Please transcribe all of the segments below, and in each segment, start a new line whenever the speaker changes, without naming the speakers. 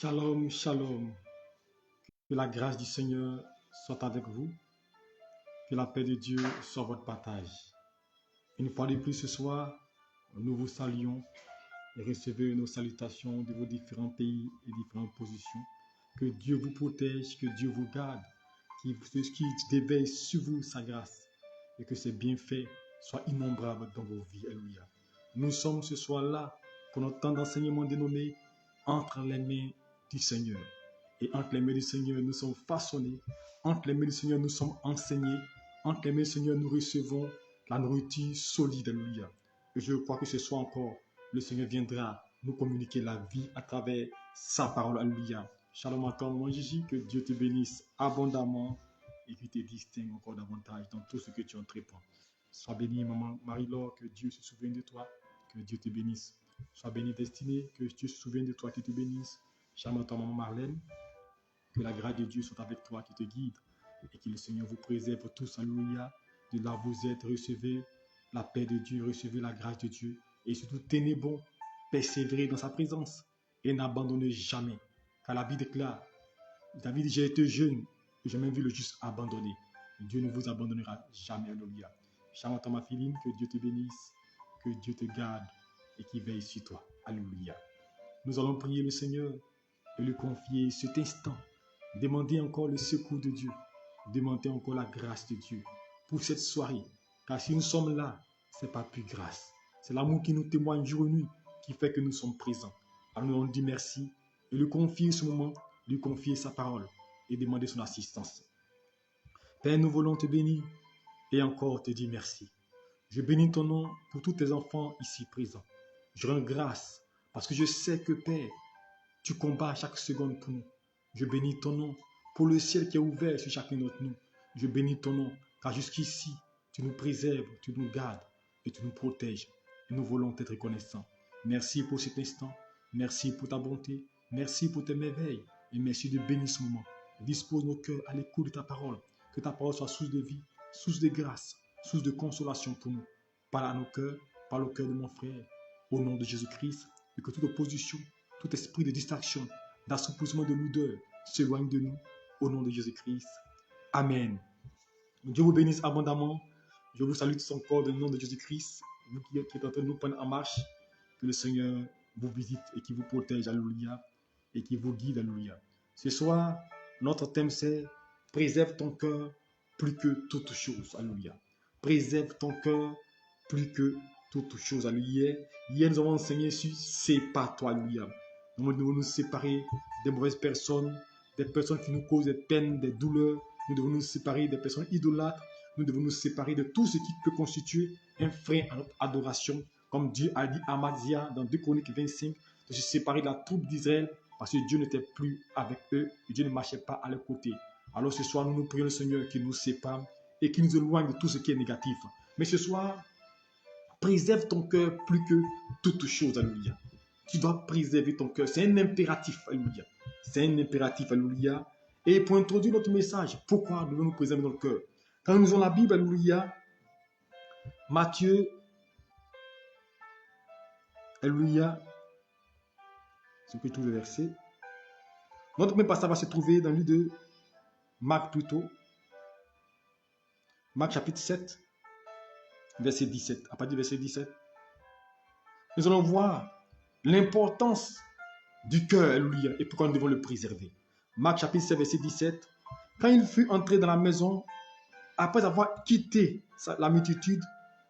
Shalom, shalom. Que la grâce du Seigneur soit avec vous. Que la paix de Dieu soit votre partage. Une fois de plus ce soir, nous vous saluons et recevez nos salutations de vos différents pays et différentes positions. Que Dieu vous protège, que Dieu vous garde, qu'il déveille sur vous sa grâce et que ses bienfaits soient innombrables dans vos vies. Alléluia. Nous sommes ce soir là pour notre temps d'enseignement dénommé Entre les mains du Seigneur. Et entre les mains du Seigneur, nous sommes façonnés. Entre les mains du Seigneur, nous sommes enseignés. Entre les mains du Seigneur, nous recevons la nourriture solide. Alléluia. Et je crois que ce soir encore, le Seigneur viendra nous communiquer la vie à travers sa parole. Alléluia. Shalom à toi, maman Gigi. Que Dieu te bénisse abondamment et qu'il te distingue encore davantage dans tout ce que tu entreprends. Sois bénie, maman Marie-Laure. Que Dieu se souvienne de toi. Que Dieu te bénisse. Sois bénie, Destinée. Que Dieu se souvienne de toi, qu'il te bénisse. Shalom à toi, maman Marlène. Que la grâce de Dieu soit avec toi, qui te guide. Et que le Seigneur vous préserve tous. Alléluia. De là vous êtes, recevez la paix de Dieu, recevez la grâce de Dieu. Et surtout, tenez bon, persévérez dans sa présence. Et n'abandonnez jamais. Car la Bible déclare, David dit, j'ai été jeune, et j'ai même vu le juste abandonné. Dieu ne vous abandonnera jamais. Alléluia. Shalom à toi, ma filine, que Dieu te bénisse, que Dieu te garde et qu'il veille sur toi. Alléluia. Nous allons prier le Seigneur et lui confier cet instant. Demandez encore le secours de Dieu. Demandez encore la grâce de Dieu pour cette soirée. Car si nous sommes là, ce n'est pas plus grâce. C'est l'amour qui nous témoigne jour et nuit qui fait que nous sommes présents. Alors nous dit merci et lui confier ce moment, lui confier sa parole et demander son assistance. Père, nous voulons te bénir et encore te dire merci. Je bénis ton nom pour tous tes enfants ici présents. Je rends grâce parce que je sais que Père, tu combats chaque seconde pour nous. Je bénis ton nom pour le ciel qui est ouvert sur chacun d'entre nous. Je bénis ton nom car jusqu'ici, tu nous préserves, tu nous gardes et tu nous protèges. Et nous voulons t'être reconnaissants. Merci pour cet instant. Merci pour ta bonté. Merci pour tes merveilles. Et merci de bénir ce moment. Dispose nos cœurs à l'écoute de ta parole. Que ta parole soit source de vie, source de grâce, source de consolation pour nous. Parle à nos cœurs, parle au cœur de mon frère. Au nom de Jésus-Christ. Et que toute opposition, tout esprit de distraction, d'assouplissement de l'odeur s'éloigne de nous. Au nom de Jésus-Christ. Amen. Dieu vous bénisse abondamment. Je vous salue tous encore dans le nom de Jésus-Christ. Vous qui êtes en train de nous prendre en marche. Que le Seigneur vous visite et qui vous protège. Alléluia. Et qui vous guide. Alléluia. Ce soir, notre thème c'est préserve ton cœur plus que toute chose. Alléluia. Préserve ton cœur plus que toute chose. Alléluia. Hier, nous avons enseigné sur sépare-toi. Alléluia. Nous devons nous séparer des mauvaises personnes, des personnes qui nous causent des peines, des douleurs. Nous devons nous séparer des personnes idolâtres. Nous devons nous séparer de tout ce qui peut constituer un frein à notre adoration. Comme Dieu a dit à Amazia dans 2 Chroniques 25, de se séparer de la troupe d'Israël parce que Dieu n'était plus avec eux et Dieu ne marchait pas à leur côté. Alors ce soir, nous prions le Seigneur qui nous sépare et qui nous éloigne de tout ce qui est négatif. Mais ce soir, préserve ton cœur plus que toute chose. Alléluia. Tu dois préserver ton cœur. C'est un impératif. Alléluia. C'est un impératif. Alléluia. Et pour introduire notre message, pourquoi devons-nous préserver notre cœur? Quand nous lisons la Bible, alléluia, Matthieu, alléluia, c'est que je trouve le verset. Notre premier passage va se trouver dans le livre de Marc plutôt. Marc chapitre 7, verset 17. À partir du verset 17, nous allons voir l'importance du cœur, alléluia, et pourquoi nous devons le préserver. Marc chapitre 7, verset 17. Quand il fut entré dans la maison, après avoir quitté la multitude,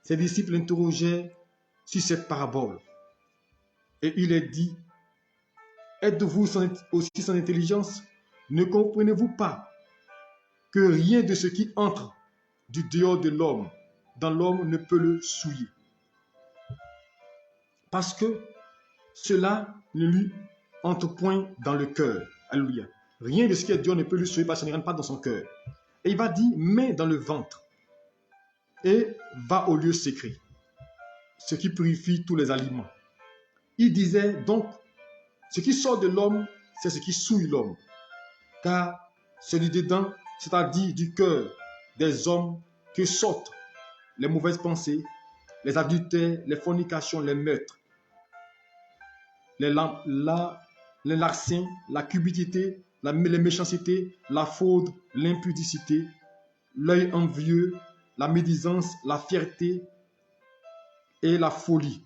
ses disciples l'interrogeaient sur cette parabole. Et il est dit, êtes-vous aussi sans intelligence? Ne comprenez-vous pas que rien de ce qui entre du dehors de l'homme, dans l'homme ne peut le souiller? Parce que cela ne lui entre point dans le cœur. Alléluia. Rien de ce qui est dehors ne peut le souiller parce que ça ne rentre pas dans son cœur. Et il va dire, mets dans le ventre et va au lieu secret, ce qui purifie tous les aliments. Il disait donc, ce qui sort de l'homme, c'est ce qui souille l'homme. Car c'est du dedans, c'est-à-dire du cœur des hommes, que sortent les mauvaises pensées, les adultères, les fornications, les meurtres, les larcins, la cupidité, les méchancetés, la fraude, l'impudicité, l'œil envieux, la médisance, la fierté et la folie.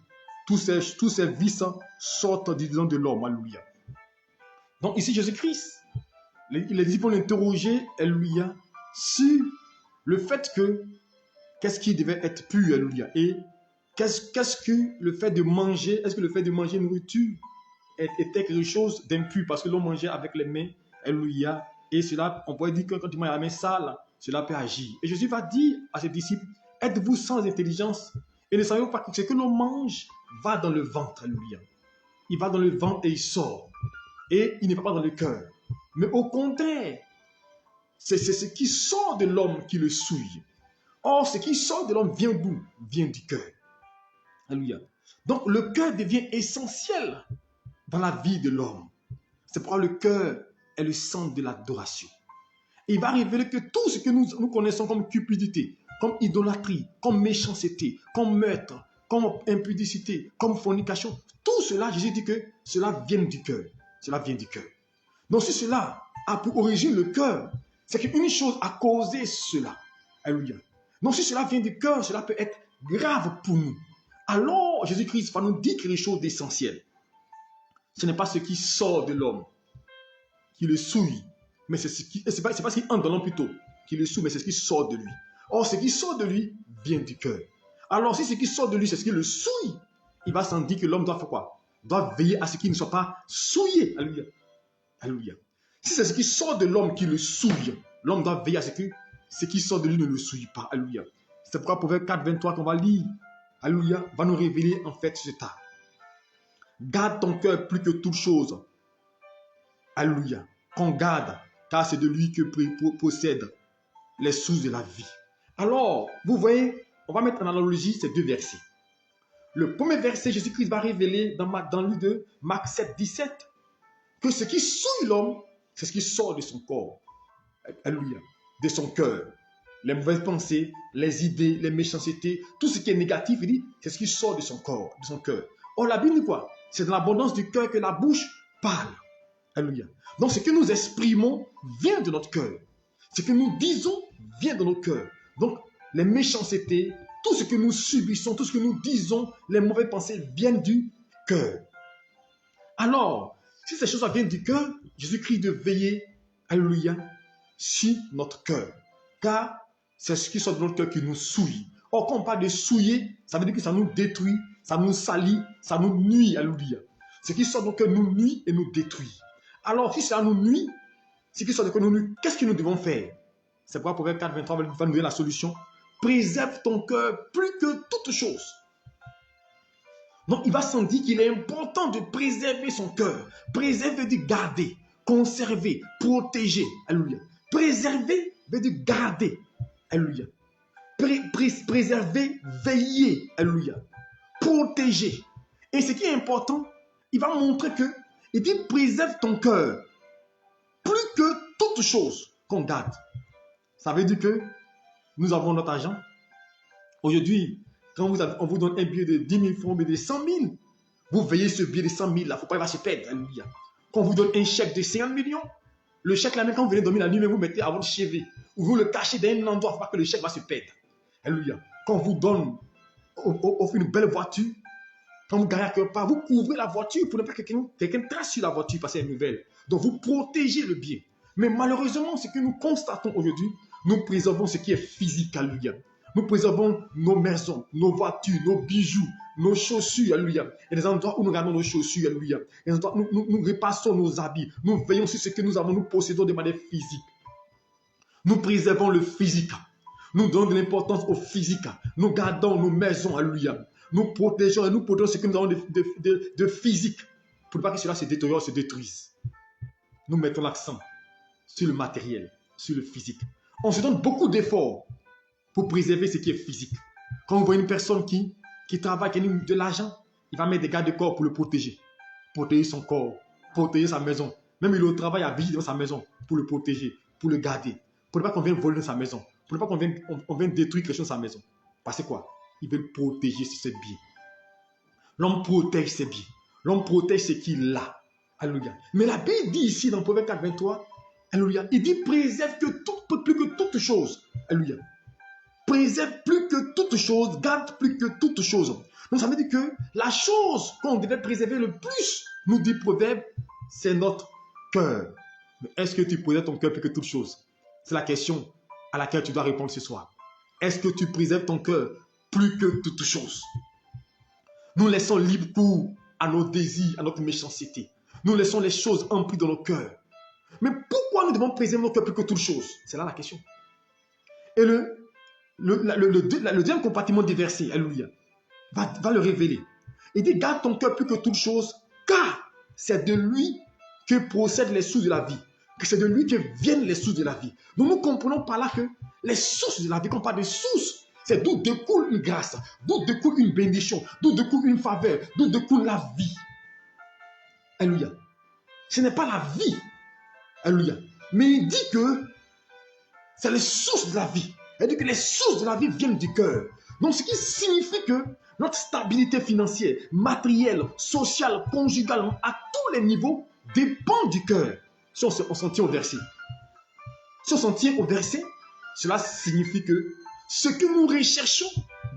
Tous ces vices sortent du dedans de l'homme. Alléluia. Donc ici, Jésus-Christ, les disciples l'ont interrogé, alléluia, sur le fait que, qu'est-ce qui devait être pur, alléluia, et qu'est-ce que le fait de manger, est-ce que le fait de manger nourriture était quelque chose d'impur, parce que l'on mangeait avec les mains, alléluia, et cela, on pourrait dire que quand tu manges la main sale, cela peut agir. Et Jésus va dire à ses disciples, êtes-vous sans intelligence, et ne savez-vous pas que ce que l'on mange va dans le ventre, alléluia. Il va dans le ventre et il sort. Et il ne va pas dans le cœur. Mais au contraire, c'est ce qui sort de l'homme qui le souille. Or, ce qui sort de l'homme vient d'où? Vient du cœur. Alléluia. Donc, le cœur devient essentiel dans la vie de l'homme. C'est pourquoi le cœur est le centre de l'adoration. Il va révéler que tout ce que nous connaissons comme cupidité, comme idolâtrie, comme méchanceté, comme meurtre, comme impudicité, comme fornication, tout cela, Jésus dit que cela vient du cœur. Cela vient du cœur. Donc si cela a pour origine le cœur, c'est qu'une chose a causé cela. Alléluia. Donc si cela vient du cœur, cela peut être grave pour nous. Alors Jésus-Christ va nous dire quelque chose d'essentiel. Ce n'est pas ce qui sort de l'homme qui le souille, mais c'est pas ce qui entre dans l'homme plutôt qui le souille, mais c'est ce qui sort de lui. Or, ce qui sort de lui vient du cœur. Alors, si ce qui sort de lui, c'est ce qui le souille, il va s'en dire que l'homme doit faire quoi? Doit veiller à ce qu'il ne soit pas souillé. Alléluia. Alléluia. Si c'est ce qui sort de l'homme qui le souille, l'homme doit veiller à ce que ce qui sort de lui ne le souille pas. Alléluia. C'est pourquoi Proverbe 4, 23 qu'on va lire, alléluia, va nous révéler en fait ce tas. Garde ton cœur plus que toute chose. Alléluia. Qu'on garde, car c'est de lui que possède les sources de la vie. Alors, vous voyez, on va mettre en analogie ces deux versets. Le premier verset, Jésus-Christ va révéler dans le livre de Marc 7, 17, que ce qui souille l'homme, c'est ce qui sort de son corps. Alléluia. De son cœur. Les mauvaises pensées, les idées, les méchancetés, tout ce qui est négatif, il dit, c'est ce qui sort de son corps, de son cœur. Or, la Bible dit quoi? C'est dans l'abondance du cœur que la bouche parle. Alléluia. Donc, ce que nous exprimons vient de notre cœur. Ce que nous disons vient de notre cœur. Donc, les méchancetés, tout ce que nous subissons, tout ce que nous disons, les mauvaises pensées viennent du cœur. Alors, si ces choses viennent du cœur, Jésus-Christ de veiller, alléluia, sur notre cœur. Car c'est ce qui sort de notre cœur qui nous souille. Or, quand on parle de souiller, ça veut dire que ça nous détruit, ça nous salit, ça nous nuit, alléluia. Ce qui sort de notre cœur nous nuit et nous détruit. Alors, si ça nous nuit, ce qui sort de notre cœur nous nuit, qu'est-ce que nous devons faire? C'est pourquoi Proverbe 4, 23 va nous donner la solution. Préserve ton cœur plus que toute chose. Donc, il va s'en dire qu'il est important de préserver son cœur. Préserver veut dire garder, conserver, protéger. Alléluia. Préserver veut dire garder. Alléluia. Préserver, veiller. Alléluia. Protéger. Et ce qui est important, il va montrer que, il dit préserve ton cœur plus que toute chose qu'on garde. Ça veut dire que nous avons notre argent. Aujourd'hui, quand on vous donne un billet de 10 000 francs, un billet de 100 000, vous veillez ce billet de 100 000 là, il ne faut pas qu'il va se perdre. Alléluia. Quand on vous donne un chèque de 50 millions, le chèque là, même quand vous venez dormir la nuit, vous mettez à votre chevet, ou vous le cachez dans un endroit, il ne faut pas que le chèque va se perdre. Alléluia. Quand on vous donne une belle voiture, quand vous garez quelque part, vous couvrez la voiture pour ne pas que quelqu'un trace sur la voiture parce qu'elle est nouvelle. Donc vous protégez le bien. Mais malheureusement, ce que nous constatons aujourd'hui, nous préservons ce qui est physique, alléluia. Nous préservons nos maisons, nos voitures, nos bijoux, nos chaussures, alléluia. Il y a des endroits où nous gardons nos chaussures, alléluia. Il y a des endroits où nous repassons nos habits. Nous veillons sur ce que nous avons, nous possédons de manière physique. Nous préservons le physique. Nous donnons de l'importance au physique. Nous gardons nos maisons, alléluia. Nous protégeons et nous protégeons ce que nous avons de physique. Pour ne pas que cela se détériore, se détruise. Nous mettons l'accent sur le matériel, sur le physique. On se donne beaucoup d'efforts pour préserver ce qui est physique. Quand on voit une personne qui travaille, qui a de l'argent, il va mettre des garde-corps pour le protéger. Protéger son corps, protéger sa maison. Même il est au travail à visiter dans sa maison pour le protéger, pour le garder. Pour ne pas qu'on vienne voler dans sa maison. Pour ne pas qu'on vienne détruire quelque chose dans sa maison. Parce que quoi? Il veut protéger ses biens. L'homme protège ses biens. L'homme protège ce qu'il a. Alléluia. Mais la Bible dit ici dans Proverbe 4, 23, alléluia, il dit préserve plus que toute chose. Alléluia. Préserve plus que toute chose, garde plus que toute chose. Donc ça veut dire que la chose qu'on devait préserver le plus, nous dit Proverbe, c'est notre cœur. Mais est-ce que tu préserves ton cœur plus que toute chose? C'est la question à laquelle tu dois répondre ce soir. Est-ce que tu préserves ton cœur plus que toute chose? Nous laissons libre cours à nos désirs, à notre méchanceté. Nous laissons les choses emplies dans nos cœurs. Mais pourquoi nous devons préserver nos cœurs plus que toute chose? C'est là la question. Et le deuxième compartiment des versets, alléluia, va le révéler. Il dit, garde ton cœur plus que toute chose, car c'est de lui que procèdent les sources de la vie. Que c'est de lui que viennent les sources de la vie. Donc nous comprenons par là que les sources de la vie, quand on parle de sources, c'est d'où découle une grâce, d'où découle une bénédiction, d'où découle une faveur, d'où découle la vie. Alléluia. Ce n'est pas la vie. Alléluia. Mais il dit que c'est les sources de la vie. Il dit que les sources de la vie viennent du cœur. Donc ce qui signifie que notre stabilité financière, matérielle, sociale, conjugale, à tous les niveaux, dépend du cœur. Si on s'en tient au verset. Si on s'en tient au verset, cela signifie que ce que nous recherchons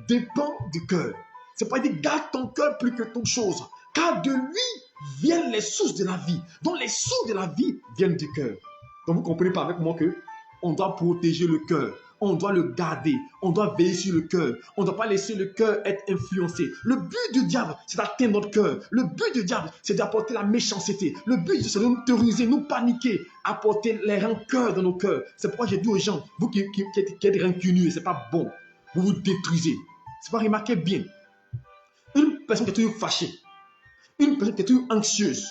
dépend du cœur. C'est pas dire garde ton cœur plus que toute chose. Car de lui viennent les sources de la vie. Donc les sources de la vie viennent du cœur. Donc vous comprenez pas avec moi que on doit protéger le cœur. On doit le garder. On doit veiller sur le cœur. On ne doit pas laisser le cœur être influencé. Le but du diable, c'est d'atteindre notre cœur. Le but du diable, c'est d'apporter la méchanceté. Le but, c'est de nous terroriser, nous paniquer, apporter les rancœurs dans nos cœurs. C'est pourquoi j'ai dit aux gens, vous qui êtes rancunieux, ce n'est pas bon. Vous vous détruisez. C'est pas remarquer bien. Une personne qui est toujours fâchée, une personne qui est toujours anxieuse,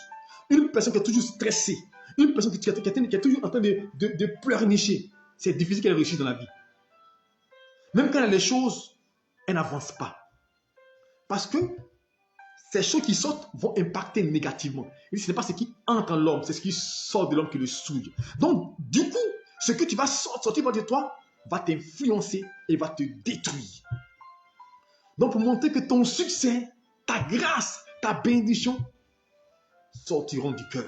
une personne qui est toujours stressée, une personne qui est toujours en train de pleurnicher, c'est difficile qu'elle réussisse dans la vie. Même quand elle a les choses, elle n'avance pas. Parce que ces choses qui sortent vont impacter négativement. Et ce n'est pas ce qui entre en l'homme, c'est ce qui sort de l'homme qui le souille. Donc, du coup, ce que tu vas sortir de toi va t'influencer et va te détruire. Donc, pour montrer que ton succès, ta grâce, ta bénédiction sortiront du cœur.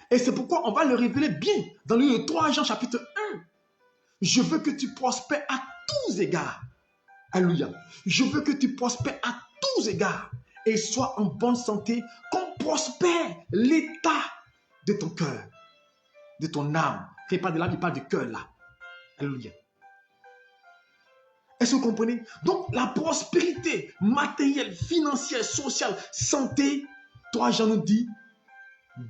Et c'est pourquoi on va le révéler bien dans le 3 Jean chapitre 1. Je veux que tu prospères à tous égards. Alléluia. Je veux que tu prospères à tous égards et sois en bonne santé, qu'on prospère l'état de ton cœur, de ton âme. Il ne parle pas de l'âme, il parle du cœur là. Alléluia. Est-ce que vous comprenez? Donc, la prospérité matérielle, financière, sociale, santé, 3 Jean nous dit,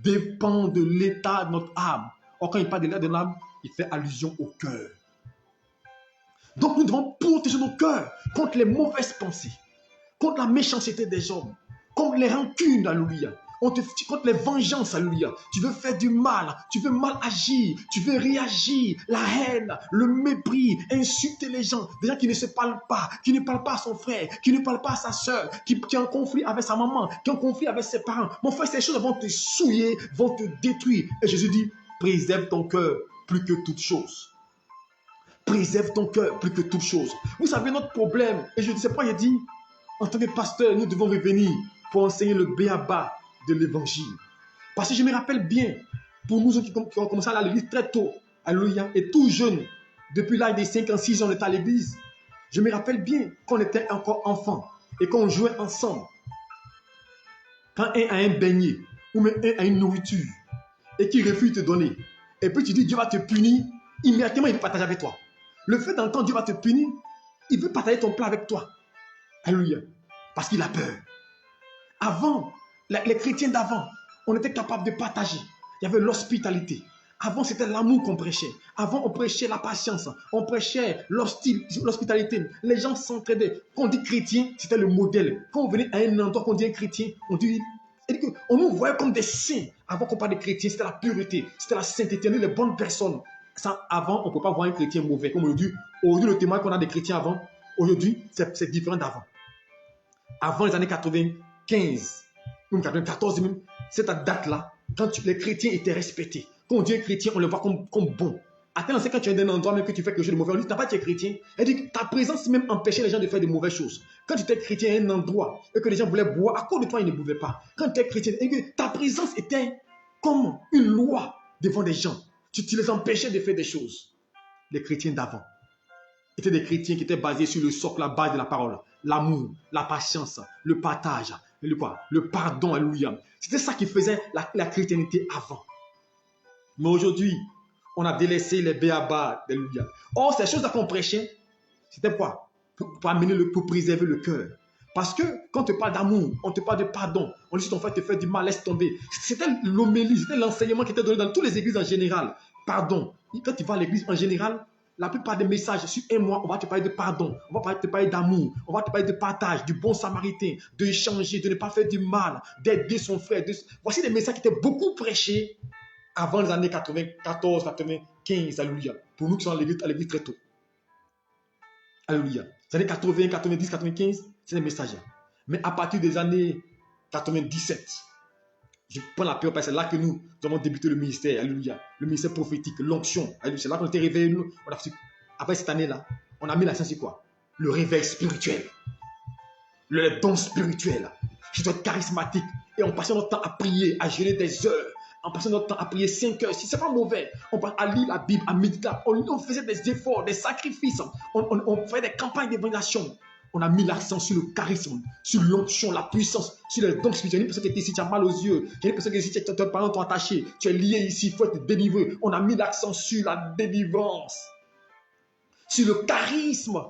dépend de l'état de notre âme. Or, quand il parle de l'état de l'âme, il fait allusion au cœur. Donc, nous devons protéger nos cœurs contre les mauvaises pensées, contre la méchanceté des hommes, contre les rancunes, alléluia, contre les vengeances, alléluia. Tu veux faire du mal, tu veux mal agir, tu veux réagir, la haine, le mépris, insulter les gens, des gens qui ne se parlent pas, qui ne parlent pas à son frère, qui ne parlent pas à sa soeur, qui est en conflit avec sa maman, qui est en conflit avec ses parents. Mon frère, ces choses vont te souiller, vont te détruire. Et Jésus dit, préserve ton cœur plus que toute chose. Préserve ton cœur plus que toute chose. Vous savez notre problème, et je ne sais pas, il dit, en tant que pasteur, nous devons revenir pour enseigner le béaba de l'évangile. Parce que je me rappelle bien, pour nous qui ont commencé à aller à l'église très tôt, alléluia, et tout jeune, depuis l'âge des 5 ans, 6 ans, on était à l'église. Je me rappelle bien qu'on était encore enfants et qu'on jouait ensemble. Quand un a un beignet ou même un a une nourriture et qu'il refuse de te donner, et puis tu dis Dieu va te punir, immédiatement il veut partager avec toi. Le fait d'entendre Dieu va te punir, il veut partager ton plat avec toi. Alléluia. Parce qu'il a peur. Avant, les chrétiens d'avant, on était capable de partager. Il y avait l'hospitalité. Avant, c'était l'amour qu'on prêchait. Avant, on prêchait la patience. On prêchait l'hospitalité. Les gens s'entraidaient. Quand on dit chrétien, c'était le modèle. Quand on venait à un endroit qu'on dit un chrétien, on nous voyait comme des saints. Avant qu'on parle de chrétiens, c'était la pureté, c'était la sainteté, les bonnes personnes. Ça, avant, on ne peut pas voir un chrétien mauvais. Comme aujourd'hui, le témoin qu'on a des chrétiens avant, aujourd'hui, c'est différent d'avant. Avant les années 95, même 94, même, cette date-là, quand les chrétiens étaient respectés, quand on dit un chrétien, on le voit comme bon. Attends, c'est quand tu es dans un endroit, même que tu fais quelque chose de mauvais, on dit, tu n'as pas été chrétien. Elle dit, ta présence même empêchait les gens de faire de mauvaises choses. Quand tu étais chrétien à un endroit, et que les gens voulaient boire, à cause de toi, ils ne bouvaient pas. Quand tu étais chrétien, et que ta présence était comme une loi devant des gens. Tu les empêchais de faire des choses. Les chrétiens d'avant étaient des chrétiens qui étaient basés sur le socle, la base de la parole. L'amour, la patience, le partage, le pardon, alléluia. C'était ça qui faisait la chrétienté avant. Mais aujourd'hui, on a délaissé les béabas, alléluia. Or, ces choses-là qu'on prêchait, c'était quoi? Pour préserver le cœur. Parce que quand on te parle d'amour, on te parle de pardon, on dit si ton frère te fait du mal, laisse tomber. C'était l'homélie, c'était l'enseignement qui était donné dans toutes les églises en général. Pardon. Quand tu vas à l'église en général, la plupart des messages sur un mois, on va te parler de pardon, on va te parler d'amour, on va te parler de partage, du bon samaritain, d'échanger, de ne pas faire du mal, d'aider son frère. Voici des messages qui étaient beaucoup prêchés avant les années 94, 95, alléluia. Pour nous qui sommes à l'église très tôt. Alléluia. Les années 80, 90, 95, c'est des messages. Mais à partir des années 97, je prends la peur parce que c'est là que nous avons débuté le ministère. Alléluia. Le ministère prophétique, l'onction. C'est là qu'on était réveillés. Après cette année-là, on a mis l'accent sur quoi? Le réveil spirituel. Le don spirituel. Je dois être charismatique. Et on passait notre temps à prier, à jeûner des heures. On passait notre temps à prier 5 heures. Si ce n'est pas mauvais, on passe à lire la Bible, à méditer. On faisait des efforts, des sacrifices. On faisait des campagnes d'évangélisation. On a mis l'accent sur le charisme, sur l'onction, la puissance, sur les dons spirituels. Il y a une personne qui est ici, tu as mal aux yeux. Il y a une personne qui est ici, tes parents t'ont attaché. Tu es lié ici, il faut être délivré. On a mis l'accent sur la délivrance, sur le charisme.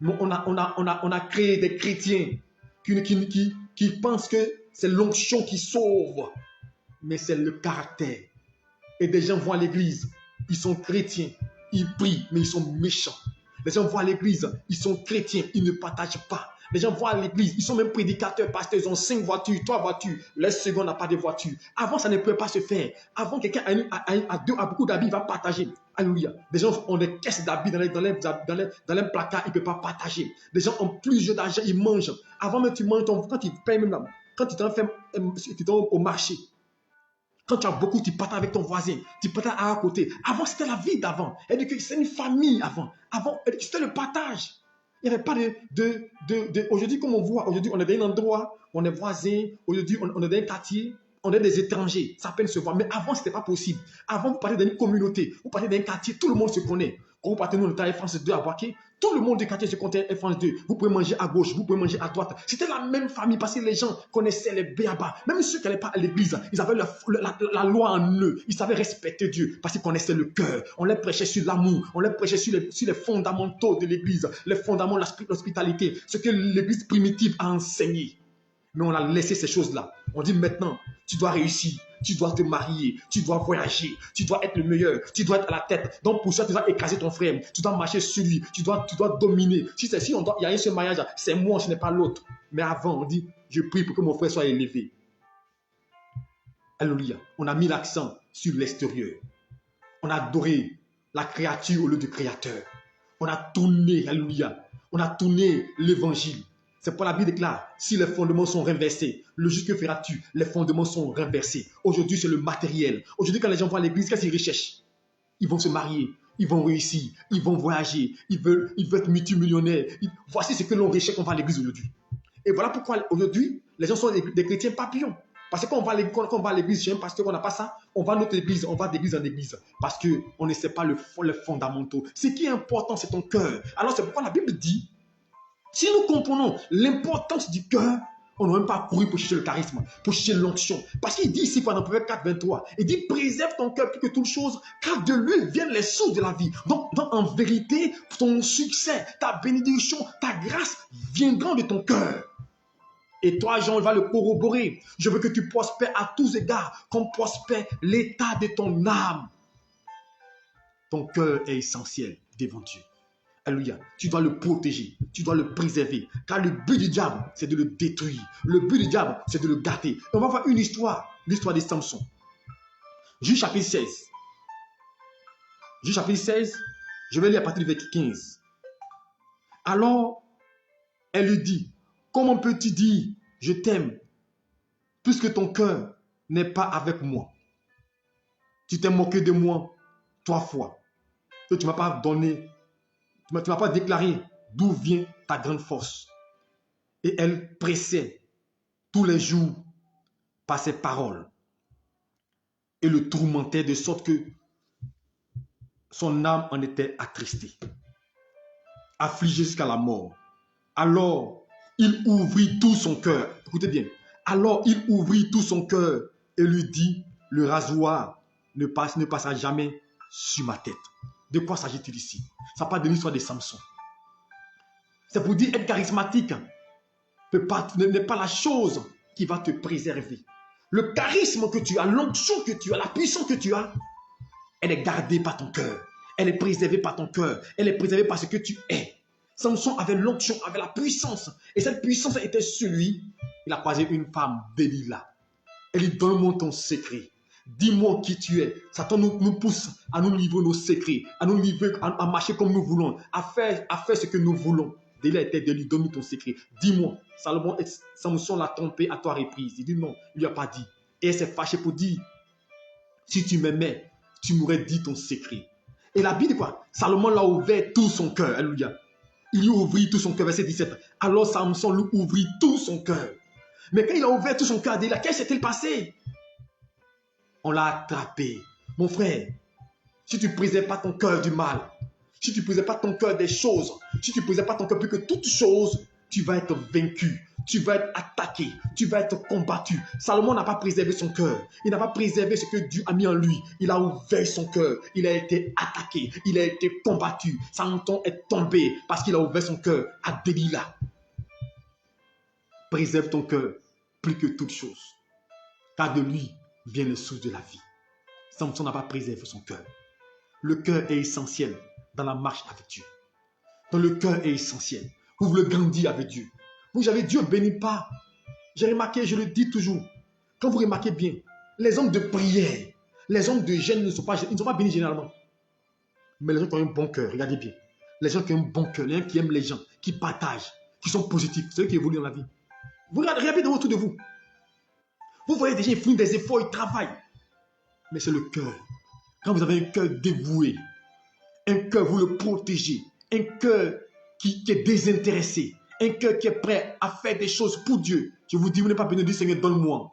On a créé des chrétiens qui pensent que c'est l'onction qui sauve. Mais c'est le caractère. Et des gens vont à l'église, ils sont chrétiens, ils prient, mais ils sont méchants. Les gens vont à l'église, ils sont chrétiens, ils ne partagent pas. Les gens vont à l'église, ils sont même prédicateurs, pasteurs, ils ont 5 voitures, 3 voitures. Les secondes n'a pas de voiture. Avant, ça ne pouvait pas se faire. Avant, quelqu'un a beaucoup d'habits, il va partager. Alléluia. Les gens ont des caisses d'habits dans les placards, ils ne peuvent pas partager. Les gens ont plusieurs d'argent, ils mangent. Avant même, tu manges, quand tu payes même là, quand tu t'en au marché, quand tu as beaucoup, tu partages avec ton voisin, tu partages à côté. Avant, c'était la vie d'avant. C'est une famille avant. Avant, c'était le partage. Il n'y avait pas aujourd'hui, comme on voit, aujourd'hui, on est dans un endroit, on est voisins. Aujourd'hui, on est dans un quartier, on est des étrangers. Ça peine se voir. Mais avant, ce n'était pas possible. Avant, vous partez d'une communauté, vous partez d'un quartier, tout le monde se connaît. Quand vous partez, nous, on était à France 2 à Boaké, tout le monde du quartier se connaît à France 2. Vous pouvez manger à gauche, vous pouvez manger à droite. C'était la même famille parce que les gens connaissaient les béabas. Même ceux qui n'allaient pas à l'église, ils avaient la loi en eux. Ils savaient respecter Dieu parce qu'ils connaissaient le cœur. On les prêchait sur l'amour, on les prêchait sur les fondamentaux de l'église, les fondaments de l'hospitalité, ce que l'église primitive a enseigné. Mais on a laissé ces choses-là. On dit maintenant, tu dois réussir, tu dois te marier, tu dois voyager, tu dois être le meilleur, tu dois être à la tête. Donc pour ça, tu dois écraser ton frère, tu dois marcher sur lui, tu dois dominer. Si il y a un seul mariage, c'est moi, ce n'est pas l'autre. Mais avant, on dit, je prie pour que mon frère soit élevé. Alléluia. On a mis l'accent sur l'extérieur. On a adoré la créature au lieu du créateur. On a tourné, alléluia. On a tourné l'évangile. C'est pour la Bible déclare, si les fondements sont renversés, le juste que feras-tu? Les fondements sont renversés. Aujourd'hui, c'est le matériel. Aujourd'hui, quand les gens vont à l'église, qu'est-ce qu'ils recherchent? Ils vont se marier, ils vont réussir, ils vont voyager, ils veulent être multimillionnaires. Voici ce que l'on recherche quand on va à l'église aujourd'hui. Et voilà pourquoi aujourd'hui, les gens sont des chrétiens papillons. Parce que quand on va à l'église, chez un pasteur, on n'a pas ça, on va à notre église, on va d'église en église. Parce qu'on ne sait pas les fondamentaux. Ce qui est important, c'est ton cœur. Alors c'est pourquoi la Bible dit, si nous comprenons l'importance du cœur, on n'a même pas couru pour chercher le charisme, pour chercher l'onction. Parce qu'il dit ici, pendant Proverbe 4, 23, il dit, préserve ton cœur plus que toute chose, car de lui viennent les sources de la vie. Donc, en vérité, ton succès, ta bénédiction, ta grâce viendront de ton cœur. Et toi, Jean, il va le corroborer. Je veux que tu prospères à tous égards, comme prospère l'état de ton âme. Ton cœur est essentiel devant Dieu. Alléluia. Tu dois le protéger, tu dois le préserver. Car le but du diable, c'est de le détruire. Le but du diable, c'est de le gâter. Et on va voir une histoire, l'histoire de Samson. Juge chapitre 16. Juge chapitre 16, je vais lire à partir du verset 15. Alors, elle lui dit, comment peux-tu dire, je t'aime, puisque ton cœur n'est pas avec moi? Tu t'es moqué de moi 3 fois. Et tu ne m'as pas donné. Tu ne m'as pas déclaré d'où vient ta grande force. Et elle pressait tous les jours par ses paroles. et le tourmentait de sorte que son âme en était attristée, affligée jusqu'à la mort. Alors, il ouvrit tout son cœur. Écoutez bien. Alors, il ouvrit tout son cœur et lui dit, le rasoir ne passera jamais sur ma tête. De quoi s'agit-il ici? Ça parle de l'histoire de Samson. C'est pour dire être charismatique n'est pas la chose qui va te préserver. Le charisme que tu as, l'onction que tu as, la puissance que tu as, elle est gardée par ton cœur. Elle est préservée par ton cœur. Elle est préservée par ce que tu es. Samson avait l'onction, avait la puissance. Et cette puissance était sur lui. Il a croisé une femme, Delilah. Elle lui dit, donne-moi ton secret. Dis-moi qui tu es. Satan nous pousse à nous livrer nos secrets, à nous livrer, à marcher comme nous voulons, à faire ce que nous voulons. Delilah était de lui, donne-nous ton secret. Dis-moi. Samson l'a trompé à 3 reprises. Il dit non, il ne lui a pas dit. Et elle s'est fâchée pour dire, si tu m'aimais, tu m'aurais dit ton secret. Et la Bible dit quoi? Salomon l'a ouvert tout son cœur. Alléluia. Il lui ouvrit tout son cœur. Verset 17. Alors Samson lui ouvrit tout son cœur. Mais quand il a ouvert tout son cœur à Delilah, qu'est-ce qui s'est-il passé? On l'a attrapé. Mon frère, si tu ne préserves pas ton cœur du mal, si tu ne préserves pas ton cœur des choses, si tu ne préserves pas ton cœur plus que toutes choses, tu vas être vaincu, tu vas être attaqué, tu vas être combattu. Salomon n'a pas préservé son cœur. Il n'a pas préservé ce que Dieu a mis en lui. Il a ouvert son cœur. Il a été attaqué. Il a été combattu. Samson est tombé parce qu'il a ouvert son cœur à Delilah. Préserve ton cœur plus que toute chose. Car de lui vient le source de la vie. Samson n'a pas préservé son cœur. Le cœur est essentiel dans la marche avec Dieu. Dans le cœur est essentiel. Vous voulez grandir avec Dieu. Vous avez Dieu béni pas. J'ai remarqué, je le dis toujours. Quand vous remarquez bien, les hommes de prière, les hommes de jeûne ne sont pas bénis généralement. Mais les gens qui ont un bon cœur, regardez bien. Les gens qui ont un bon cœur, les gens qui aiment les gens, qui partagent, qui sont positifs, c'est eux qui évoluent dans la vie. Vous regardez autour de vous. Vous voyez des gens, ils font des efforts, ils travaillent. Mais c'est le cœur. Quand vous avez un cœur dévoué, un cœur, vous le protégez, un cœur qui est désintéressé, un cœur qui est prêt à faire des choses pour Dieu. Je vous dis, vous n'avez pas besoin de dire, Seigneur, donne-moi.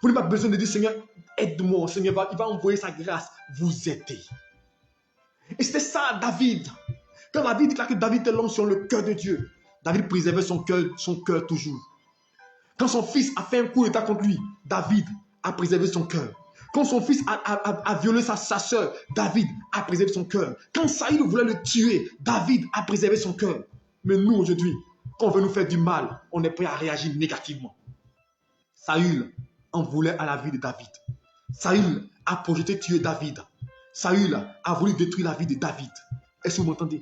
Vous n'avez pas besoin de dire, Seigneur, aide-moi. Seigneur, il va envoyer sa grâce, vous aider. Et c'était ça, David. Quand David déclare que David est l'homme sur le cœur de Dieu, David préservait son cœur toujours. Quand son fils a fait un coup d'état contre lui, David a préservé son cœur. Quand son fils a violé sa soeur, David a préservé son cœur. Quand Saül voulait le tuer, David a préservé son cœur. Mais nous, aujourd'hui, quand on veut nous faire du mal, on est prêt à réagir négativement. Saül en voulait à la vie de David. Saül a projeté tuer David. Saül a voulu détruire la vie de David. Est-ce que vous m'entendez?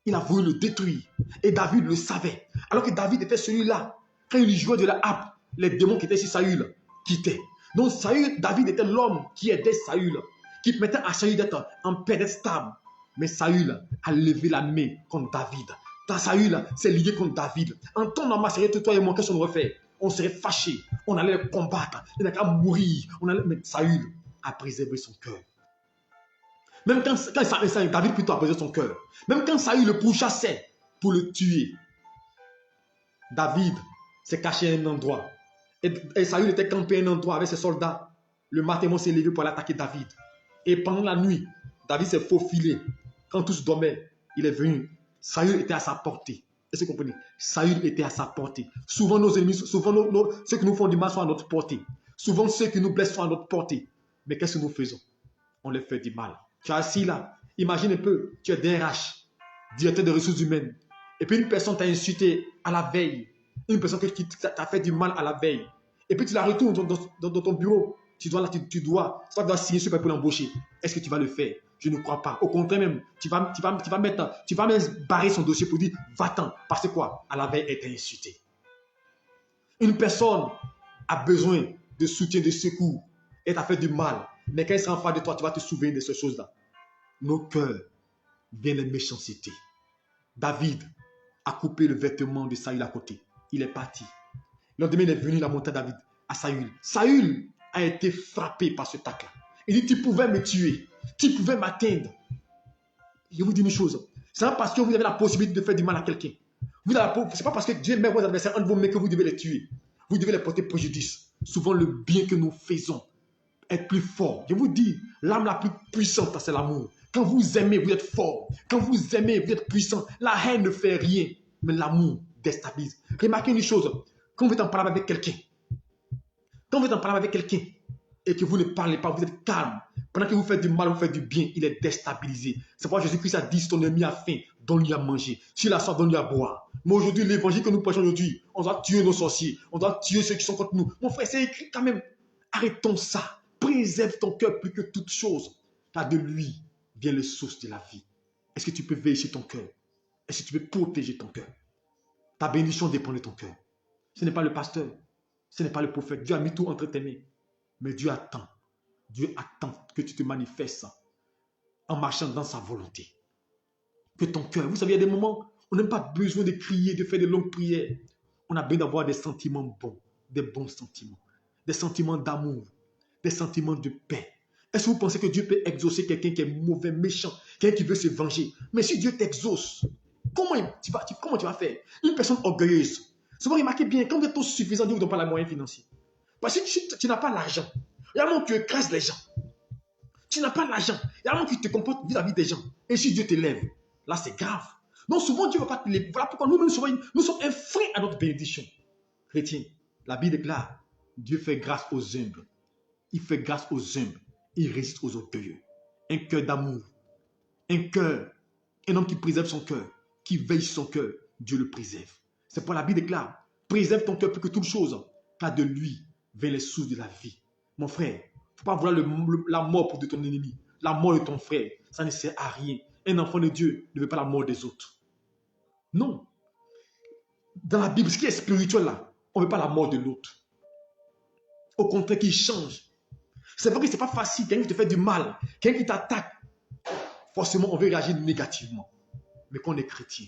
Il a voulu le détruire. Et David le savait. Alors que David était celui-là. Quand il jouait de la harpe, les démons qui étaient sur Saül quittaient. Donc David était l'homme qui aidait Saül, qui permettait à Saül d'être en paix, d'être stable. Mais Saül a levé la main contre David. Saül s'est lié contre David. En temps normal, c'est toi et moi, qu'est-ce qu'on aurait fait? On serait fâchés, on allait le combattre, il n'a qu'à mourir. Mais Saül a préservé son cœur. Même quand David plutôt a préservé son cœur. Même quand Saül le pourchassait pour le tuer, David s'est caché à un endroit. Et Saül était campé à un endroit avec ses soldats. Le matin, s'est levé pour aller attaquer David. Et pendant la nuit, David s'est faufilé. Quand tous dormaient, il est venu. Saül était à sa portée. Est-ce que vous comprenez? Saül était à sa portée. Souvent nos ennemis, souvent ceux qui nous font du mal sont à notre portée. Souvent ceux qui nous blessent sont à notre portée. Mais qu'est-ce que nous faisons? On les fait du mal. Tu es assis là. Imagine un peu, tu es DRH, directeur des ressources humaines. Et puis une personne t'a insulté à la veille. Une personne qui t'a fait du mal à la veille. Et puis tu la retournes dans ton bureau. Tu dois signer ce papier pour l'embaucher. Est-ce que tu vas le faire? Je ne crois pas. Au contraire même, tu vas même barrer son dossier pour dire va-t'en. Parce que quoi? À la veille, elle t'a insulté. Une personne a besoin de soutien, de secours. Elle t'a fait du mal. Mais quand elle sera en face de toi, tu vas te souvenir de ces choses-là. Nos cœurs viennent de méchanceté. David a coupé le vêtement de Saül à côté. Il est parti. Le lendemain, il est venu la montagne David à Saül. Saül a été frappé par ce tac-là. Il dit, tu pouvais me tuer. Tu pouvais m'atteindre. Je vous dis une chose. Ce n'est pas parce que vous avez la possibilité de faire du mal à quelqu'un. Ce n'est pas parce que Dieu met vos adversaires entre vos mains que vous devez les tuer. Vous devez les porter préjudice. Souvent, le bien que nous faisons être plus fort. Je vous dis, l'âme la plus puissante, c'est l'amour. Quand vous aimez, vous êtes fort. Quand vous aimez, vous êtes puissant. La haine ne fait rien, mais l'amour déstabilise. Remarquez une chose, quand vous êtes en parlant avec quelqu'un, et que vous ne parlez pas, vous êtes calme. Pendant que vous faites du mal, vous faites du bien, il est déstabilisé. C'est pourquoi Jésus-Christ a dit, si ton ennemi a faim, donne-lui à manger. S'il a soif, donne-lui à boire. Mais aujourd'hui, l'évangile que nous prêchons aujourd'hui, on doit tuer nos sorciers, on doit tuer ceux qui sont contre nous. Mon frère, c'est écrit quand même. Arrêtons ça. Préserve ton cœur plus que toute chose. Car de lui vient les sources de la vie. Est-ce que tu peux veiller sur ton cœur? Est-ce que tu peux protéger ton cœur? Ta bénédiction dépend de ton cœur. Ce n'est pas le pasteur. Ce n'est pas le prophète. Dieu a mis tout entre tes mains. Mais Dieu attend. Dieu attend que tu te manifestes en marchant dans sa volonté. Que ton cœur, vous savez, il y a des moments, on n'a pas besoin de crier, de faire de longues prières. On a besoin d'avoir des sentiments bons, des bons sentiments, des sentiments d'amour, des sentiments de paix. Est-ce que vous pensez que Dieu peut exaucer quelqu'un qui est mauvais, méchant, quelqu'un qui veut se venger? Mais si Dieu t'exauce, comment tu vas faire? Une personne orgueilleuse. Souvent, remarquez bien, quand vous êtes suffisant, Dieu ne vous donne pas les moyens financiers. Parce que tu n'as pas l'argent. Il y a un moment où tu écrases les gens. Tu n'as pas l'argent. Il y a un moment où tu te comportes vis-à-vis des gens. Et si Dieu t'élève, là c'est grave. Donc souvent Dieu ne va pas te lever. Voilà pourquoi nous-mêmes nous sommes un frein à notre bénédiction. Chrétien, la Bible déclare, Dieu fait grâce aux humbles. Il fait grâce aux humbles. Il résiste aux orgueilleux. Un cœur d'amour. Un homme qui préserve son cœur, qui veille sur son cœur, Dieu le préserve. C'est pourquoi la Bible déclare, préserve ton cœur plus que toute chose, car de lui vient les sources de la vie. Mon frère, il ne faut pas vouloir la mort pour de ton ennemi, la mort de ton frère, ça ne sert à rien. Un enfant de Dieu ne veut pas la mort des autres. Non. Dans la Bible, ce qui est spirituel là, on ne veut pas la mort de l'autre. Au contraire, qu'il change. C'est vrai que ce n'est pas facile, quelqu'un qui te fait du mal, quelqu'un qui t'attaque, forcément on veut réagir négativement. Mais quand on est chrétien,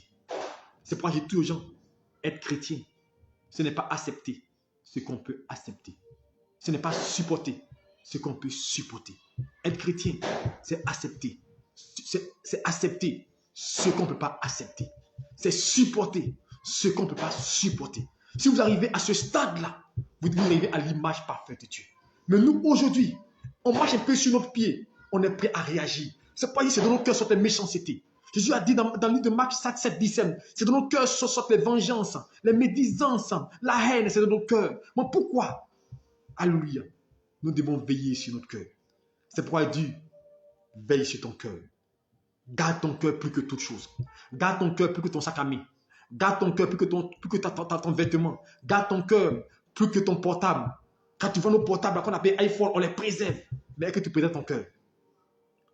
c'est pourquoi j'ai dit aux gens, être chrétien, ce n'est pas accepter ce qu'on peut accepter. Ce n'est pas supporter ce qu'on peut supporter. Être chrétien, c'est accepter. C'est accepter ce qu'on ne peut pas accepter. C'est supporter ce qu'on ne peut pas supporter. Si vous arrivez à ce stade-là, vous devez arriver à l'image parfaite de Dieu. Mais nous, aujourd'hui, on marche un peu sur notre pied. On est prêt à réagir. C'est pas c'est dans nos cœurs sortent les méchancetés. Jésus a dit dans le livre de Marc 7, 17, c'est dans nos cœurs sortent les vengeances, les médisances, la haine, c'est dans nos cœurs. Mais pourquoi? Alléluia. Nous devons veiller sur notre cœur. C'est pourquoi il dit, veille sur ton cœur. Garde ton cœur plus que toute chose. Garde ton cœur plus que ton sac à main. Garde ton cœur plus que ton vêtement. Garde ton cœur plus que ton portable. Quand tu vois nos portables qu'on appelle iPhone, on les préserve. Mais est-ce que tu préserves ton cœur?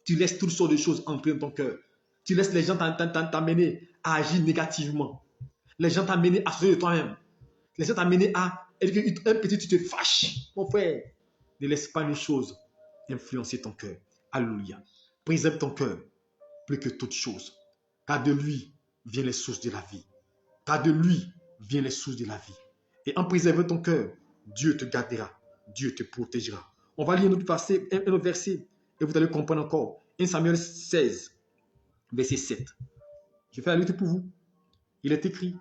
Tu laisses toutes sortes de choses entrer dans ton cœur. Tu laisses les gens t'amener à agir négativement. Les gens t'amener à se de toi-même. Les gens t'amener à un petit, tu te fâches. Mon frère, ne laisse pas une chose influencer ton cœur. Alléluia. Préserve ton cœur plus que toute chose. Car de lui viennent les sources de la vie. Car de lui viennent les sources de la vie. Et en préservant ton cœur, Dieu te gardera. Dieu te protégera. On va lire un autre verset et vous allez comprendre encore. 1 Samuel 16, verset 7. Je fais la lutte pour vous. Il est écrit.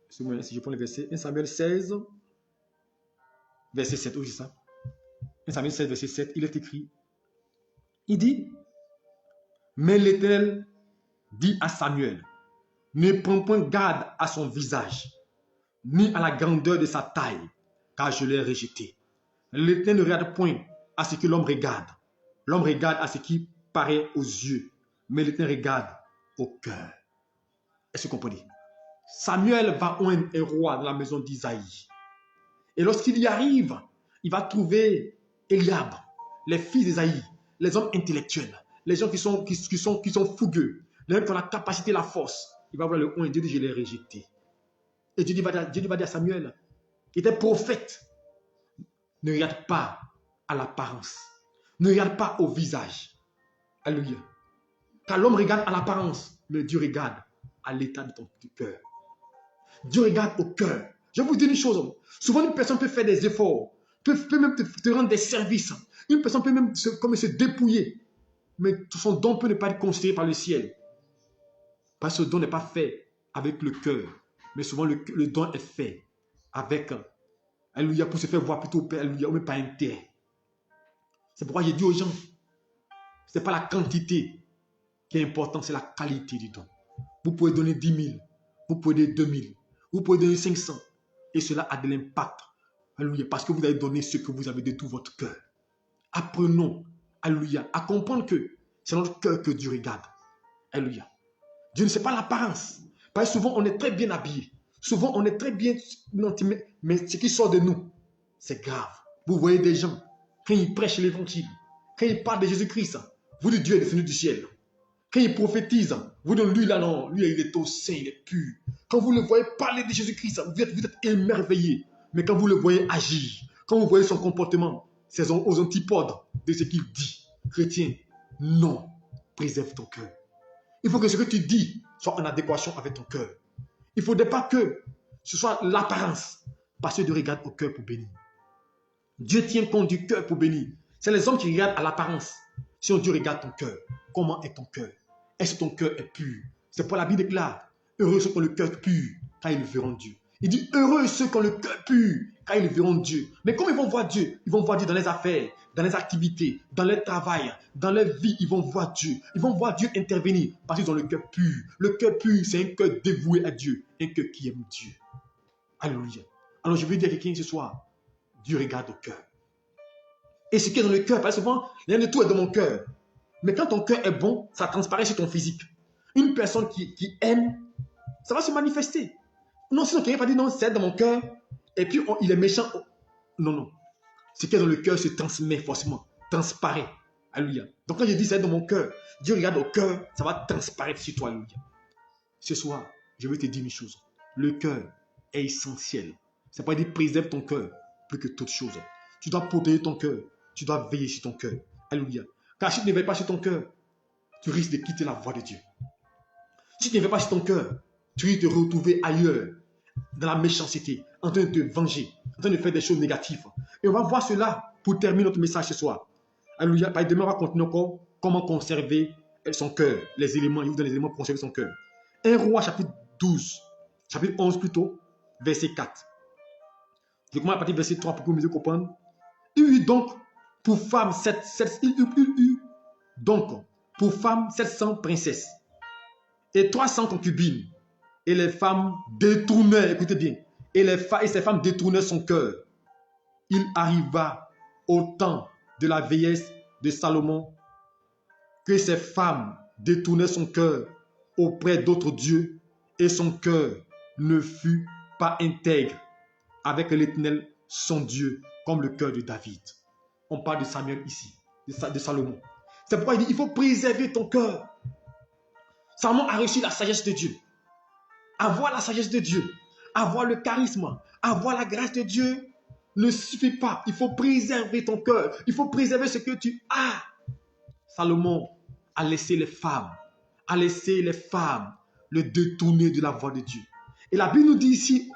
Si je prends le verset, 1 Samuel 16, verset 7. Oui, c'est ça. 1 Samuel 16, verset 7, il est écrit. Il dit, mais l'Éternel dit à Samuel, ne prends point garde à son visage, ni à la grandeur de sa taille, car je l'ai rejeté. L'Éternel ne regarde point à ce que l'homme regarde. L'homme regarde à ce qui paraît aux yeux, mais l'Éternel regarde au cœur. Est-ce que vous comprenez? Samuel va oindre un roi dans la maison d'Isaïe. Et lorsqu'il y arrive, il va trouver Eliab, les fils d'Isaïe, les hommes intellectuels, les gens qui sont fougueux, les gens qui ont la capacité, la force. Il va voir le oindre. Dieu dit, je l'ai rejeté. Et Dieu va dire à Samuel, qui était prophète, ne regarde pas à l'apparence. Ne regarde pas au visage. Alléluia. Car l'homme regarde à l'apparence, mais Dieu regarde à l'état de ton cœur. Dieu regarde au cœur. Je vais vous dire une chose. Souvent, une personne peut faire des efforts, peut même te rendre des services. Une personne peut même se dépouiller. Mais son don peut ne pas être considéré par le ciel. Parce que ce don n'est pas fait avec le cœur. Mais souvent, le don est fait avec Alléluia, pour se faire voir plutôt au Père, alléluia, ou même pas intérêt. C'est pourquoi j'ai dit aux gens, ce n'est pas la quantité qui est importante, c'est la qualité du don. Vous pouvez donner 10 000, vous pouvez donner 2 000, vous pouvez donner 500, et cela a de l'impact. Alléluia, parce que vous avez donné ce que vous avez de tout votre cœur. Apprenons, alléluia, à comprendre que c'est notre cœur que Dieu regarde. Alléluia. Dieu ne sait pas l'apparence. Parce que souvent, on est très bien habillé. Souvent, on est très bien... Mais ce qui sort de nous, c'est grave. Vous voyez des gens, quand ils prêchent l'évangile, quand ils parlent de Jésus-Christ, vous dites Dieu est descendu du ciel. Quand ils prophétisent, vous dites lui là non, lui il est au saint, il est pur. Quand vous le voyez parler de Jésus-Christ, vous êtes émerveillé. Mais quand vous le voyez agir, quand vous voyez son comportement, c'est aux antipodes de ce qu'il dit. Chrétien, non, préserve ton cœur. Il faut que ce que tu dis soit en adéquation avec ton cœur. Il ne faudrait pas que ce soit l'apparence, parce que Dieu regarde au cœur pour bénir. Dieu tient compte du cœur pour bénir. C'est les hommes qui regardent à l'apparence. Si Dieu regarde ton cœur, comment est ton cœur? Est-ce que ton cœur est pur? C'est pour la Bible déclare, heureux ceux qui ont le cœur pur, car ils verront Dieu. Il dit, heureux ceux qui ont le cœur pur, car ils verront Dieu. Mais comment ils vont voir Dieu? Ils vont voir Dieu dans les affaires, dans les activités, dans leur travail, dans leur vie. Ils vont voir Dieu. Ils vont voir Dieu intervenir parce qu'ils ont le cœur pur. Le cœur pur, c'est un cœur dévoué à Dieu, un cœur qui aime Dieu. Alléluia. Alors je veux dire à quelqu'un ce soir, Dieu regarde au cœur. Et ce qui est dans le cœur, parce que souvent, rien de tout est dans mon cœur. Mais quand ton cœur est bon, ça transparaît sur ton physique. Une personne qui aime, ça va se manifester. Non, sinon quelqu'un va dire non, c'est dans mon cœur. Et puis il est méchant. Non, non. Ce qui est dans le cœur se transmet forcément, transparaît. Alléluia. Donc quand je dis c'est dans mon cœur, Dieu regarde au cœur, ça va transparaître sur toi. Alléluia. Ce soir, je vais te dire une chose. Le cœur est essentiel. C'est pas dire préserve ton cœur plus que toute chose. Tu dois protéger ton cœur. Tu dois veiller sur ton cœur. Alléluia. Car si tu ne veilles pas sur ton cœur, tu risques de quitter la voie de Dieu. Si tu ne veilles pas sur ton cœur, tu risques de te retrouver ailleurs, dans la méchanceté, en train de te venger, en train de faire des choses négatives. Et on va voir cela pour terminer notre message ce soir. Alléluia. Demain, on va continuer encore comment conserver son cœur, les éléments, il vous donne les éléments pour conserver son cœur. 1 Roi chapitre 12, chapitre 11 plutôt, verset 4. Je commence à partir du verset 3 pour que vous mieux comprendre. Il eut donc pour femme 700 princesses et 300 concubines. Et les femmes détournaient, écoutez bien, et ces femmes détournaient son cœur. Il arriva au temps de la vieillesse de Salomon que ces femmes détournaient son cœur auprès d'autres dieux et son cœur ne fut pas intègre avec l'Éternel, son Dieu, comme le cœur de David. On parle de Samuel ici, de Salomon. C'est pourquoi il dit, il faut préserver ton cœur. Salomon a reçu la sagesse de Dieu. Avoir la sagesse de Dieu, avoir le charisme, avoir la grâce de Dieu ne suffit pas. Il faut préserver ton cœur. Il faut préserver ce que tu as. Salomon a laissé les femmes, le détourner de la voie de Dieu. Et la Bible nous dit ici,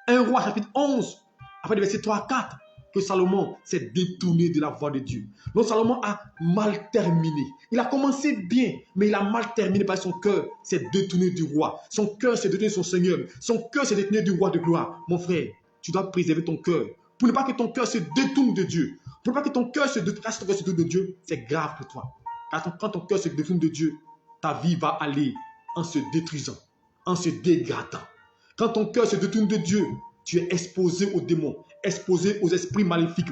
1 Roi chapitre 11, après le verset 3 à 4, que Salomon s'est détourné de la voie de Dieu. Donc Salomon a mal terminé. Il a commencé bien, mais il a mal terminé parce que son cœur s'est détourné du roi. Son cœur s'est détourné de son Seigneur. Son cœur s'est détourné du roi de gloire. Mon frère, tu dois préserver ton cœur. Pour ne pas que ton cœur se détourne de Dieu. Pour ne pas que ton cœur se détourne de Dieu, c'est grave pour toi. Car quand ton cœur se détourne de Dieu, ta vie va aller en se détruisant, en se dégradant. Quand ton cœur se détourne de Dieu, tu es exposé aux démons, exposé aux esprits maléfiques,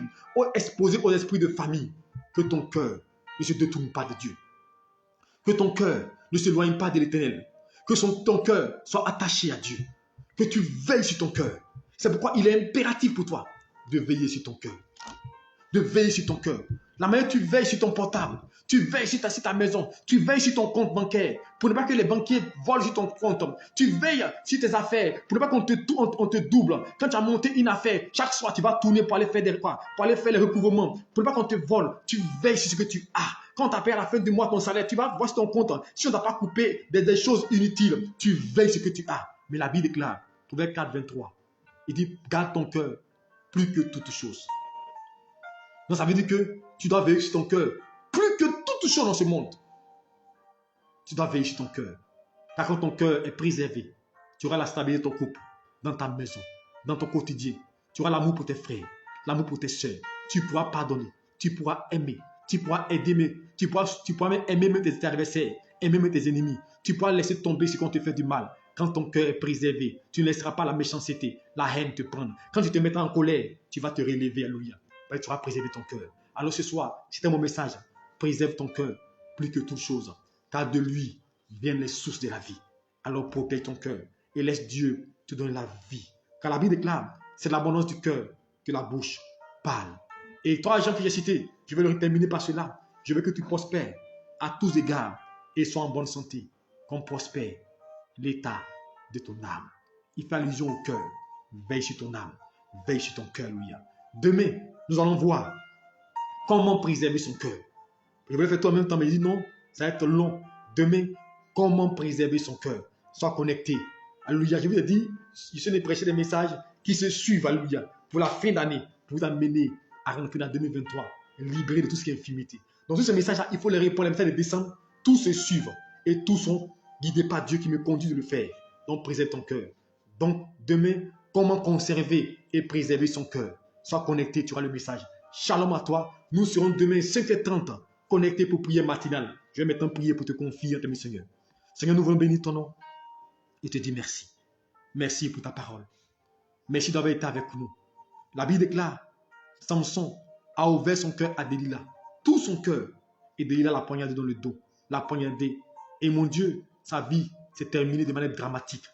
exposé aux esprits de famille. Que ton cœur ne se détourne pas de Dieu. Que ton cœur ne s'éloigne pas de l'Éternel. Que ton cœur soit attaché à Dieu. Que tu veilles sur ton cœur. C'est pourquoi il est impératif pour toi de veiller sur ton cœur. De veiller sur ton cœur. La manière dont tu veilles sur ton portable, tu veilles sur ta maison, tu veilles sur ton compte bancaire pour ne pas que les banquiers volent sur ton compte. Tu veilles sur tes affaires pour ne pas qu'on te double. Quand tu as monté une affaire, chaque soir tu vas tourner pour aller faire des repas, pour aller faire les recouvrements, pour ne pas qu'on te vole. Tu veilles sur ce que tu as. Quand on t'appelle à la fin du mois ton salaire, tu vas voir sur ton compte. Si on n'a pas coupé des choses inutiles, tu veilles sur ce que tu as. Mais la Bible déclare, Proverbe 4, 23, il dit, garde ton cœur plus que toute chose. Donc ça veut dire que tu dois veiller sur ton cœur. Plus que toute chose dans ce monde. Tu dois veiller sur ton cœur. Car quand ton cœur est préservé, tu auras la stabilité de ton couple, dans ta maison, dans ton quotidien. Tu auras l'amour pour tes frères, l'amour pour tes soeurs. Tu pourras pardonner, tu pourras aimer, tu pourras aider, mais tu pourras même aimer même tes adversaires, aimer même tes ennemis. Tu pourras laisser tomber ce qu'on te fait du mal. Quand ton cœur est préservé, tu ne laisseras pas la méchanceté, la haine te prendre. Quand tu te mettras en colère, tu vas te relever, alléluia. Tu auras préservé ton cœur. Alors ce soir, c'était mon message. Préserve ton cœur plus que toute chose, car de lui viennent les sources de la vie. Alors protège ton cœur et laisse Dieu te donner la vie. Car la Bible déclare, c'est de l'abondance du cœur que la bouche parle. Et trois gens que j'ai cités, je vais le terminer par cela. Je veux que tu prospères à tous égards et sois en bonne santé, comme prospère l'état de ton âme. Il fait allusion au cœur. Veille sur ton âme, veille sur ton cœur, alléluia. Demain, nous allons voir comment préserver son cœur. Je vais le faire toi en même temps, mais il dit non, ça va être long. Demain, comment préserver son cœur. Sois connecté. Alléluia. Je vous ai dit, je suis de prêcher des messages qui se suivent, alléluia, pour la fin d'année, pour vous amener à rentrer dans 2023, libéré de tout ce qui est infimité. Dans tous ces messages-là, il faut les répondre, les messages de décembre, tous se suivent et tous sont guidés par Dieu qui me conduit de le faire. Donc, préserve ton cœur. Donc, demain, comment conserver et préserver son cœur. Sois connecté, tu auras le message. Shalom à toi. Nous serons demain 5h30 connectés pour prier matinale. Je vais maintenant prier pour te confier à ton Seigneur. Seigneur, nous voulons bénir ton nom et te dire merci. Merci pour ta parole. Merci d'avoir été avec nous. La Bible déclare, Samson a ouvert son cœur à Delilah, tout son cœur, et Delilah l'a poignardé dans le dos, l'a poignardé. Et mon Dieu, sa vie s'est terminée de manière dramatique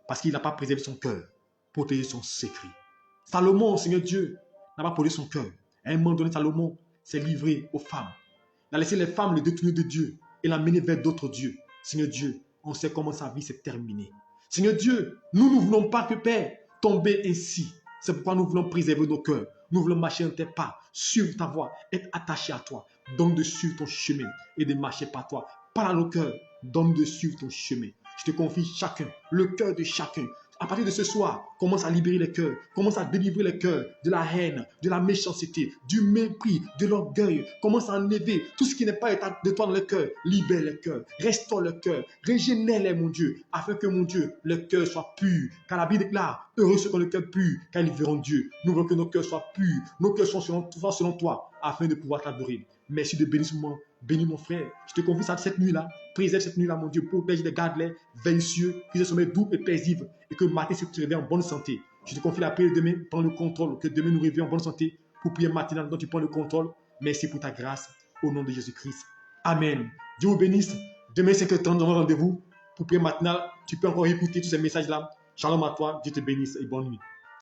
parce qu'il n'a pas préservé son cœur, protégé son secret. Salomon, Seigneur Dieu, n'a pas protégé son cœur. À un moment donné, Salomon s'est livré aux femmes. Il a laissé les femmes le détourner de Dieu et l'amener vers d'autres dieux. Seigneur Dieu, on sait comment sa vie s'est terminée. Seigneur Dieu, nous ne voulons pas que Père tomber ainsi. C'est pourquoi nous voulons préserver nos cœurs. Nous voulons marcher dans tes pas, suivre ta voie, être attachés à toi. Donne de suivre ton chemin et de marcher par toi. Parle à nos cœurs, donne de suivre ton chemin. Je te confie chacun, le cœur de chacun. À partir de ce soir, commence à libérer les cœurs, commence à délivrer les cœurs de la haine, de la méchanceté, du mépris, de l'orgueil. Commence à enlever tout ce qui n'est pas de toi dans le cœur. Libère les cœurs, restaure le cœur, régénère-les, mon Dieu, afin que, mon Dieu, le cœur soit pur. Car la Bible déclare, heureux ceux qui ont le cœur pur, car ils verront Dieu. Nous voulons que nos cœurs soient purs, nos cœurs soient selon toi, afin de pouvoir t'adorer. Merci de bénir mon frère. Je te confie ça cette nuit-là. Préserve cette nuit-là, mon Dieu. Protège-les, garde-les, veille sur eux, qu'ils aient sommeil doux et paisible. Et que matin, si tu te réveilles en bonne santé. Je te confie la prière demain, prends le contrôle. Que demain nous réveillons en bonne santé pour prier matinale, dont tu prends le contrôle. Merci pour ta grâce. Au nom de Jésus-Christ. Amen. Dieu vous bénisse. Demain, 5h30, nous avons rendez-vous pour prier matinale. Tu peux encore écouter tous ces messages-là. Shalom à toi. Dieu te bénisse et bonne nuit.